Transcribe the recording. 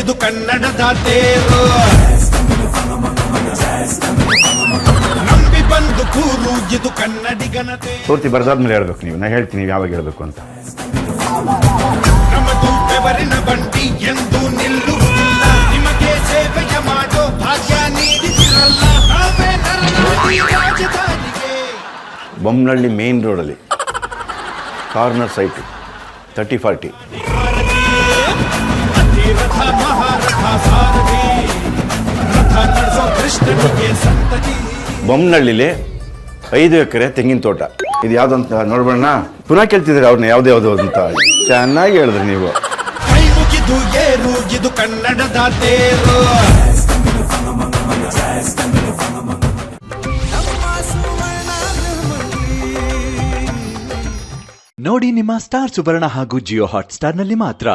ಇದು ಕನ್ನಡದ ತೇರು, ನಂಬಿ ಬಂದು ಕೂರು ಇದು ಕನ್ನಡಿಗನತೆ. ಪೂರ್ತಿ ಬರ್ದಾದ್ಮೇಲೆ ಹೇಳ್ಬೇಕು ನೀವು, ನಾ ಹೇಳ್ತೀನಿ ಯಾವಾಗ ಹೇಳ್ಬೇಕು ಅಂತ. ನಮ್ಮದು ಬೆವರಿನ ಬಂಡಿ ಎಂದು ನಿಲ್ಲುವುದಿಲ್ಲ, ನಿಮಗೆ ಸೇವೆಯ ಮಾಡೋ ಭಾಗ್ಯ ನೀಡಿದಿರಲ್ಲ, ನಾವೇ ನರನಾಡಿ ರಾಜಧಾನಿಗೆ. ಬೊಮ್ಮನಹಳ್ಳಿ ಮೇನ್ ರೋಡಲ್ಲಿ ಕಾರ್ನರ್ ಸೈಟ್ 30-40. ರಥ ಮಹಾರಥ ಸಾರಥಿ, ರಥ ನಡೆಸೋ ಕೃಷ್ಣನಿಗೆ ಸಂತತಿ. ಬೊಮ್ಮನಹಳ್ಳಿಲಿ 5 ಎಕರೆ ತೆಂಗಿನ ತೋಟ. ಇದು ಯಾವ್ದಂತ ನೋಡ್ಬೋಣ. ಪುನಃ ಕೇಳ್ತಿದ್ರೆ ಅವ್ರನ್ನ ಯಾವ್ದು ಅಂತ. ಚೆನ್ನಾಗಿ ಹೇಳಿದ್ರಿ ನೀವು. ಕೈ ಮುಗಿದು ಏರು ಇದು ಕನ್ನಡದ ತೇರು. ನೋಡಿ ನಿಮ್ಮ ಸ್ಟಾರ್ ಸುವರ್ಣ ಹಾಗೂ ಜಿಯೋ ಹಾಟ್ ಸ್ಟಾರ್ ನಲ್ಲಿ ಮಾತ್ರ.